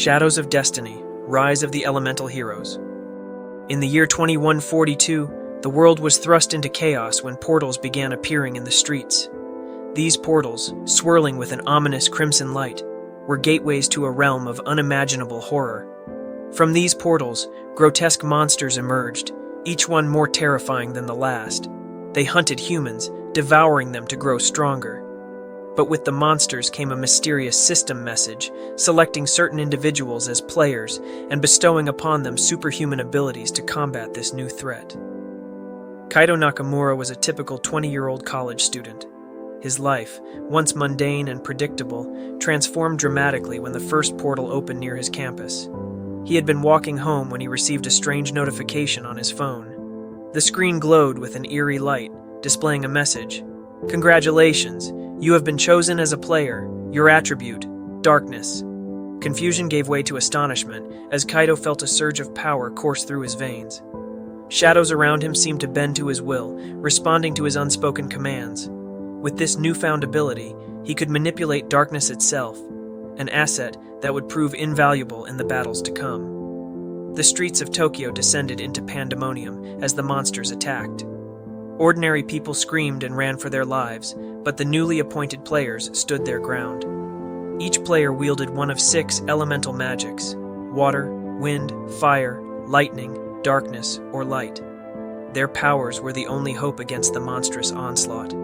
Shadows of Destiny, Rise of the Elemental Heroes. In the year 2142, the world was thrust into chaos when portals began appearing in the streets. These portals, swirling with an ominous crimson light, were gateways to a realm of unimaginable horror. From these portals, grotesque monsters emerged, each one more terrifying than the last. They hunted humans, devouring them to grow stronger. But with the monsters came a mysterious system message, selecting certain individuals as players and bestowing upon them superhuman abilities to combat this new threat. Kaito Nakamura was a typical 20-year-old college student. His life, once mundane and predictable, transformed dramatically when the first portal opened near his campus. He had been walking home when he received a strange notification on his phone. The screen glowed with an eerie light, displaying a message. "Congratulations! You have been chosen as a player. Your attribute, darkness." Confusion gave way to astonishment as Kaito felt a surge of power course through his veins. Shadows around him seemed to bend to his will, responding to his unspoken commands. With this newfound ability, he could manipulate darkness itself, an asset that would prove invaluable in the battles to come. The streets of Tokyo descended into pandemonium as the monsters attacked. Ordinary people screamed and ran for their lives, but the newly appointed players stood their ground. Each player wielded one of 6 elemental magics: water, wind, fire, lightning, darkness, or light. Their powers were the only hope against the monstrous onslaught.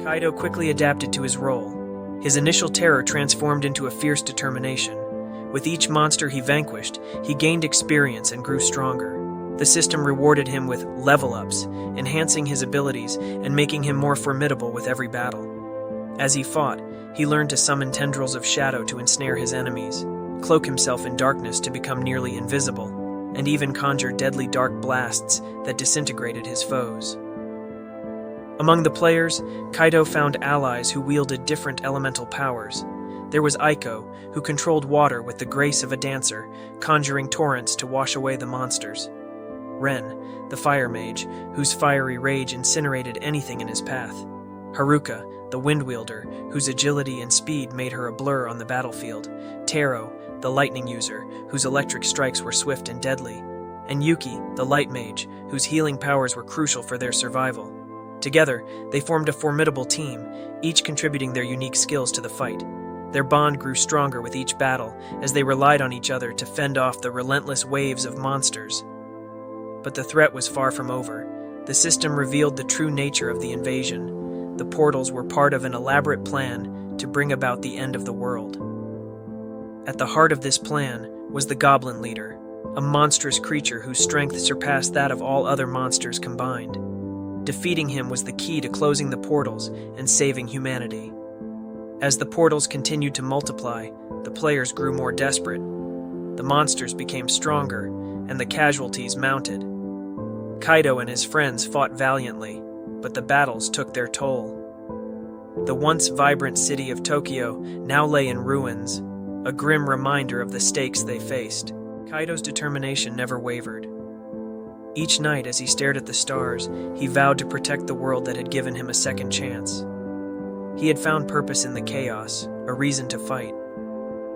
Kaito quickly adapted to his role. His initial terror transformed into a fierce determination. With each monster he vanquished, he gained experience and grew stronger. The system rewarded him with level-ups, enhancing his abilities and making him more formidable with every battle. As he fought, he learned to summon tendrils of shadow to ensnare his enemies, cloak himself in darkness to become nearly invisible, and even conjure deadly dark blasts that disintegrated his foes. Among the players, Kaito found allies who wielded different elemental powers. There was Aiko, who controlled water with the grace of a dancer, conjuring torrents to wash away the monsters. Ren, the fire mage, whose fiery rage incinerated anything in his path. Haruka, the wind wielder, whose agility and speed made her a blur on the battlefield. Taro, the lightning user, whose electric strikes were swift and deadly. And Yuki, the light mage, whose healing powers were crucial for their survival. Together, they formed a formidable team, each contributing their unique skills to the fight. Their bond grew stronger with each battle, as they relied on each other to fend off the relentless waves of monsters. But the threat was far from over. The system revealed the true nature of the invasion. The portals were part of an elaborate plan to bring about the end of the world. At the heart of this plan was the Goblin Leader, a monstrous creature whose strength surpassed that of all other monsters combined. Defeating him was the key to closing the portals and saving humanity. As the portals continued to multiply, the players grew more desperate. The monsters became stronger, and the casualties mounted. Kaito and his friends fought valiantly, but the battles took their toll. The once vibrant city of Tokyo now lay in ruins, a grim reminder of the stakes they faced. Kaito's determination never wavered. Each night as he stared at the stars, he vowed to protect the world that had given him a second chance. He had found purpose in the chaos, a reason to fight.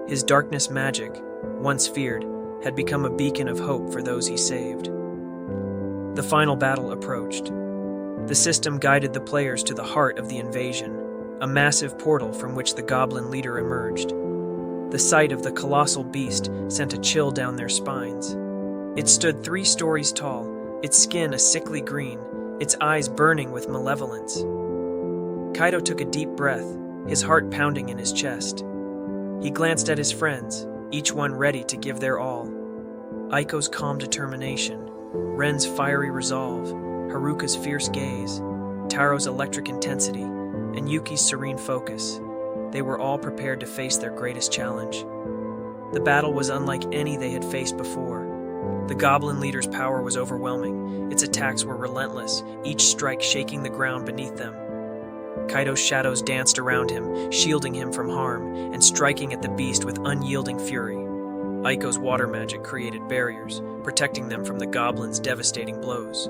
His darkness magic, once feared, had become a beacon of hope for those he saved. The final battle approached. The system guided the players to the heart of the invasion, a massive portal from which the Goblin Leader emerged. The sight of the colossal beast sent a chill down their spines. It stood 3 stories tall, its skin a sickly green, its eyes burning with malevolence. Kaito took a deep breath, his heart pounding in his chest. He glanced at his friends, each one ready to give their all. Aiko's calm determination, Ren's fiery resolve, Haruka's fierce gaze, Taro's electric intensity, and Yuki's serene focus. They were all prepared to face their greatest challenge. The battle was unlike any they had faced before. The Goblin Leader's power was overwhelming. Its attacks were relentless, each strike shaking the ground beneath them. Kaito's shadows danced around him, shielding him from harm, and striking at the beast with unyielding fury. Aiko's water magic created barriers, protecting them from the goblin's devastating blows.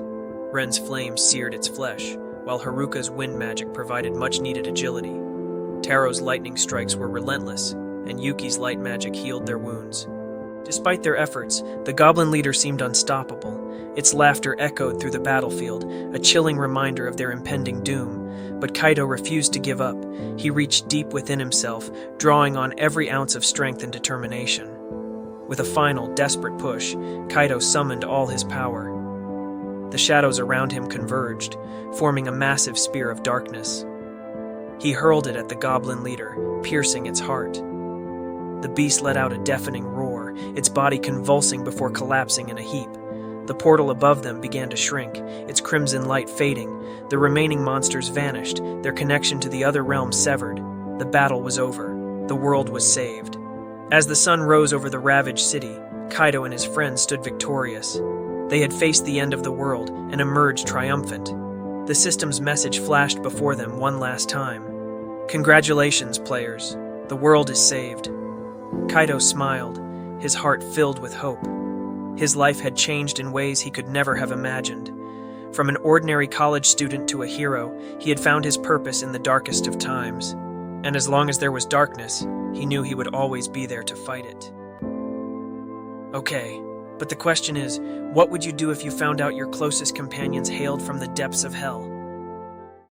Ren's flame seared its flesh, while Haruka's wind magic provided much-needed agility. Taro's lightning strikes were relentless, and Yuki's light magic healed their wounds. Despite their efforts, the Goblin Leader seemed unstoppable. Its laughter echoed through the battlefield, a chilling reminder of their impending doom. But Kaito refused to give up. He reached deep within himself, drawing on every ounce of strength and determination. With a final, desperate push, Kaito summoned all his power. The shadows around him converged, forming a massive spear of darkness. He hurled it at the Goblin Leader, piercing its heart. The beast let out a deafening roar, its body convulsing before collapsing in a heap. The portal above them began to shrink, its crimson light fading. The remaining monsters vanished, their connection to the other realm severed. The battle was over. The world was saved. As the sun rose over the ravaged city, Kaito and his friends stood victorious. They had faced the end of the world and emerged triumphant. The system's message flashed before them one last time. Congratulations, players. The world is saved. Kaito smiled, his heart filled with hope. His life had changed in ways he could never have imagined. From an ordinary college student to a hero, he had found his purpose in the darkest of times. And as long as there was darkness, he knew he would always be there to fight it. Okay, but the question is, what would you do if you found out your closest companions hailed from the depths of hell?